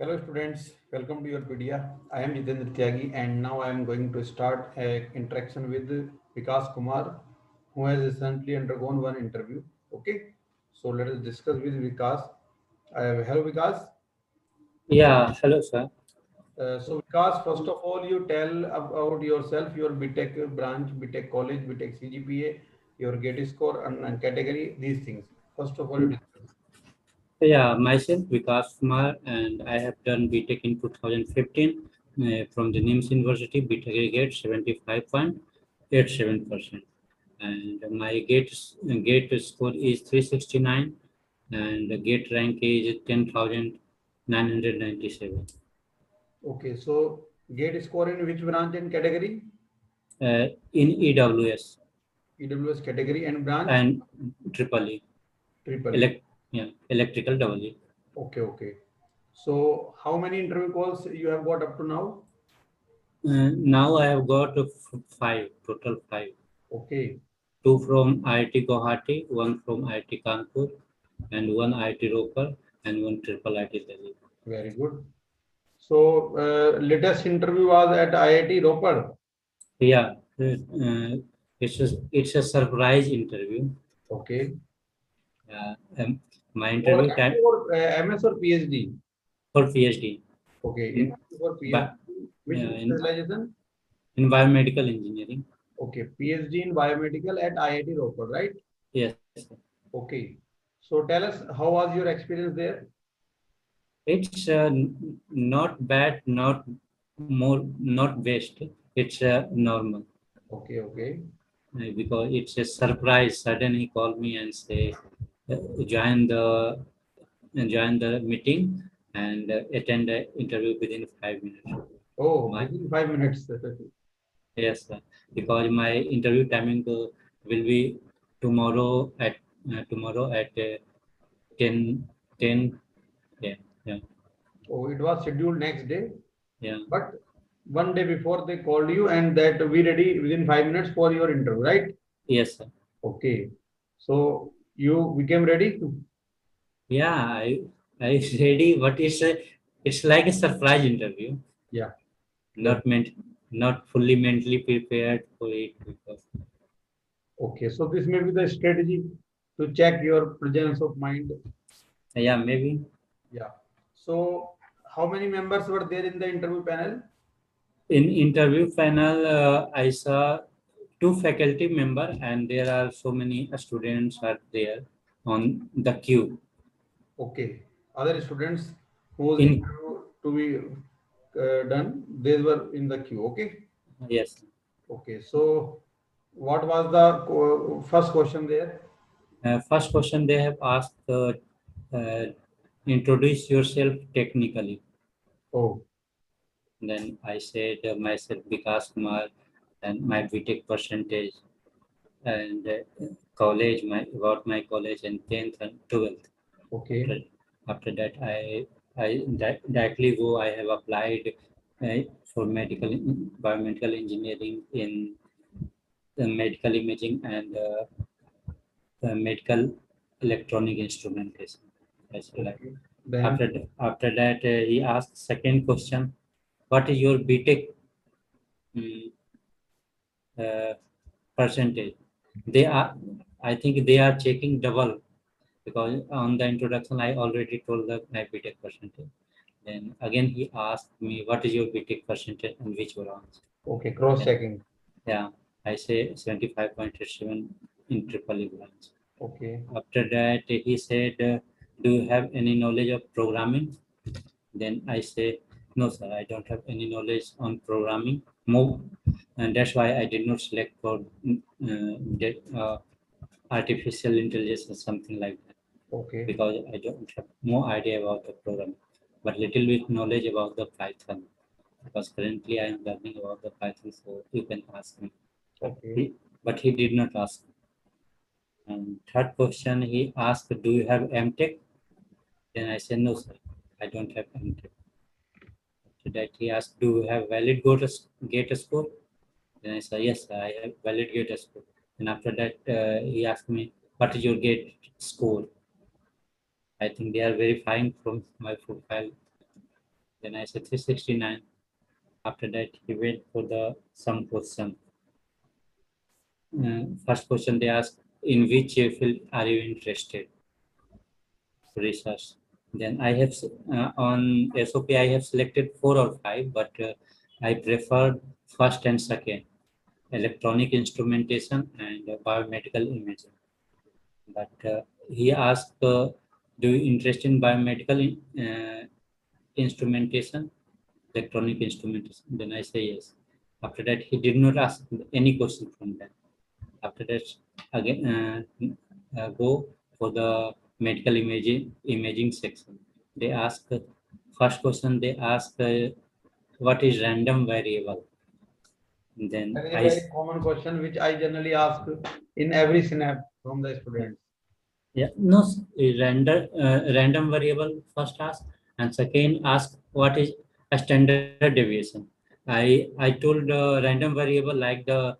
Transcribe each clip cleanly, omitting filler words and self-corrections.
Hello students, welcome to your PDA. I am Jitendra Tyagi and now I am going to start a interaction with Vikas Kumar who has recently undergone one interview. Okay, so let us discuss with Vikas. Hello Vikas. Yeah, hello, sir. So Vikas, first of all, you tell about yourself, your BTech branch, BTech college, BTech CGPA, your GATE score and category, these things. First of all, you discuss. Yeah, myself, Vikas Kumar, and I have done BTech in 2015 from the NIMS University, BTech aggregate 75.87%. And my gate score is 369, and the gate rank is 10,997. Okay, so GATE score in which branch and category? In EWS EWS category and branch? and Triple E, Triple E. elect, yeah, electrical double E. Okay, okay. So how many interview calls you have got up to now? Now I have got five, total five. Okay, Two from IIT Guwahati, one from IIT Kanpur, and one IIT Roper, and one triple IIT Delhi. very good. So latest interview was at IIT Ropar. Yeah, it's a surprise interview. Okay. My For interview time MS or PhD? for PhD Okay, in, interview for PhD. bi- Which in specialization? in biomedical engineering. Okay, PhD in biomedical at IIT Ropar, right? Yes, Okay. So tell us how was your experience there? it's not bad, not best. It's normal. Okay, okay. Because it's a surprise. Suddenly he called me and say, uh, join the join the meeting and attend the interview within 5 minutes. Oh, My within 5 minutes. yes, sir. Because my interview timing will be tomorrow at 10 10. Yeah, yeah, Oh, it was scheduled next day. yeah. But one day before they called you and that we ready within 5 minutes for your interview, right? Yes, sir. Okay. So you became ready? Yeah, I ready, but it's like a surprise interview. Yeah. That, Not meant, not fully mentally prepared for it because okay. So this may be the strategy to check your presence of mind. yeah, maybe Yeah. So how many members were there in the interview panel? in interview panel I saw two faculty member and there are so many students are there on the queue. Okay. Other students whose In interview to be done, they were in the queue. Okay. yes, Okay. So what was the first question there? first question they have asked uh, introduce yourself technically. Oh, Then I said myself Vikas Kumar and my BTech percentage and college my about my college and 10th and 12th. okay. After after that, directly go. I have applied for biomedical engineering in medical imaging and medical electronic instrumentation. That's like Okay. Then, after that, he asked second question: what is your BTech mm, uh, percentage? They are, I think they are checking double because on the introduction I already told the my BTech percentage. Then again he asked me, "What is your BTech percentage and which branch?" okay, Then cross-checking. yeah, I say 75.87 in triple E branch. Okay. After that he said, "Do you have any knowledge of programming?" Then I say, "No, sir, I don't have any knowledge on programming." More, and that's why I did not select for artificial intelligence or something like that Okay. because I don't have more idea about the programming, but little bit knowledge about the Python because currently I am learning about the Python, so you can ask me. But Okay. he did not ask. And third question, he asked, "Do you have MTech?" Then I said, "No, sir, I don't have MTech." After that, he asked, "Do you have valid GATE score?" Then I said, "Yes, sir, I have valid GATE score." And after that, he asked me, "What is your GATE score?" I think they are verifying from my profile. Then I said 369. After that, he went for the some question. First question they asked, in which field are you interested? Research. Then I have on SOP I have selected 4 or 5, but I preferred first and second, electronic instrumentation and biomedical imaging. But he asked, do you interest in biomedical instrumentation, electronic instrumentation? Then I say yes. After that, he did not ask any question from that. After that, again, go for the medical imaging section. They ask, first question they ask, what is random variable? Then That is a very common question which I generally ask in every synapse from the students. yeah, no, random variable first ask, and second ask what is a standard deviation. I told random variable like the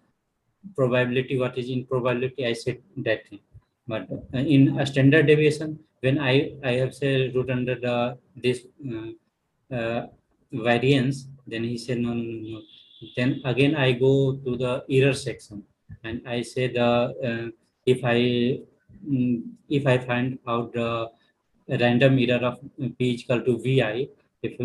probability, what is in probability, I said that thing. But in a standard deviation, when I have said root under the this variance, then he said no, no, no, no. Then again I go to the error section and I say the if I if I find out the random error of p is equal to vi, if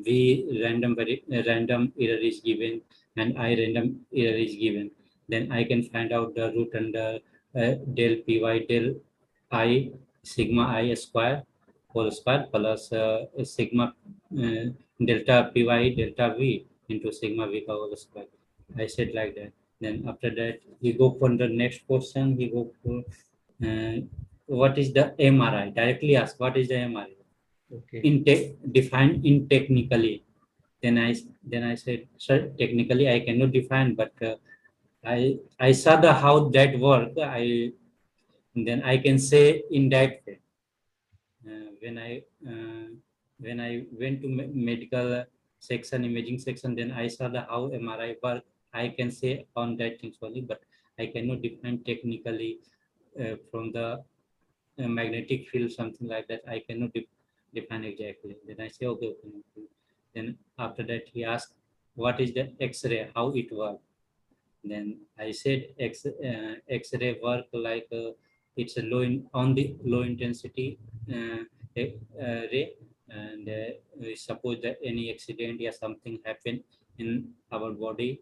v random error is given and I random error is given, then I can find out the root under del py del I sigma I square whole square plus sigma delta py delta v into sigma v whole square. I said like that. Then after that, he go for the next question. He go for what is the MRI? Directly ask what is the MRI? Okay. Define in technically. Then I said, sir, technically I cannot define, but I saw the how that work. Then I can say in that way. When I went to medical section, imaging section, then I saw the how MRI work. I can say on that things only, but I cannot define technically from the magnetic field, something like that. I cannot define exactly. Then I say okay, okay, okay. Then after that he asked, what is the X-ray? How it works? Then I said X-ray work like it's a on the low intensity ray, and we suppose that any accident or something happen in our body,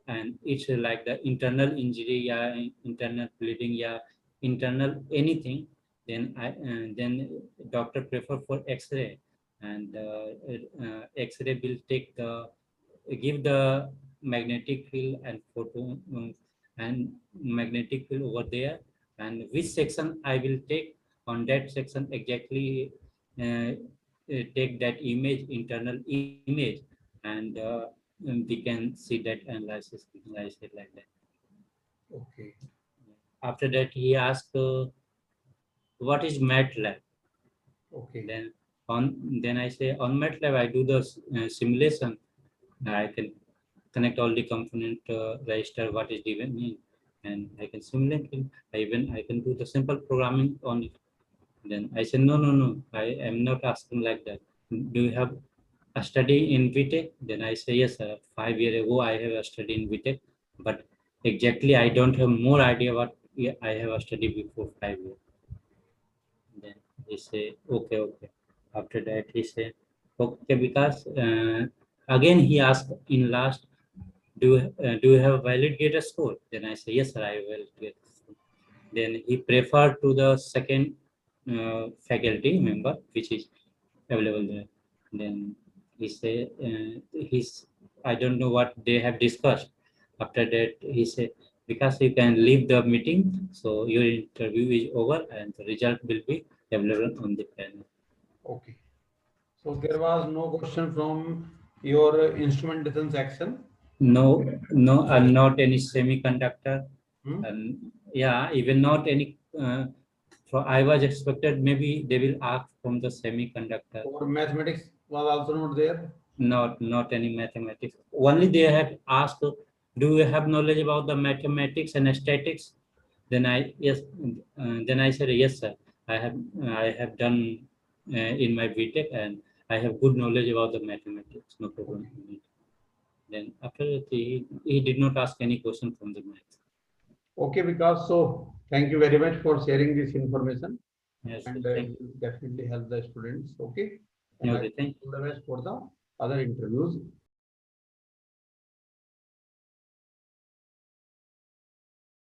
and it's like the internal injury, yeah, internal bleeding, yeah, internal anything. Then doctor prefer for X-ray, and X-ray will take the give the magnetic field and photon and magnetic field over there, and which section I will take on that section exactly take that image, internal image, and we can see that analysis it like that. Okay. After that, he asked, what is MATLAB? Okay. Then I say on MATLAB I do the simulation. I can connect all the component register what is given me, and I can simulate it. I can do the simple programming on it. Then I said no, I am not asking like that. Do you have a study in VTech? Then I say yes, 5 years ago I have a study in VTech, but exactly I don't have more idea what I have a study before 5 years. Then he say okay. After that he say okay, because again he asked in last, do you have valid gate score? Then I say yes sir, I will get. Then he preferred to the second faculty member which is available there. Then he say he's, I don't know what they have discussed. After that he said, because you can leave the meeting, so your interview is over and the result will be available on the panel. Okay. So there was no question from your instrumentation section. No, I'm not any semiconductor. Hmm? And yeah, even not any. So I was expected maybe they will ask from the semiconductor. Or mathematics was also not there. Not any mathematics. Only they have asked, do you have knowledge about the mathematics and statistics? Then I yes. Then I said yes sir. I have done in my BTech, and I have good knowledge about the mathematics, no problem. Then after that, he did not ask any question from the math. Okay, Vikas. So thank you very much for sharing this information, Yes, and thank it will definitely help the students. Okay, and I Okay, thank wish you the best for the other interviews.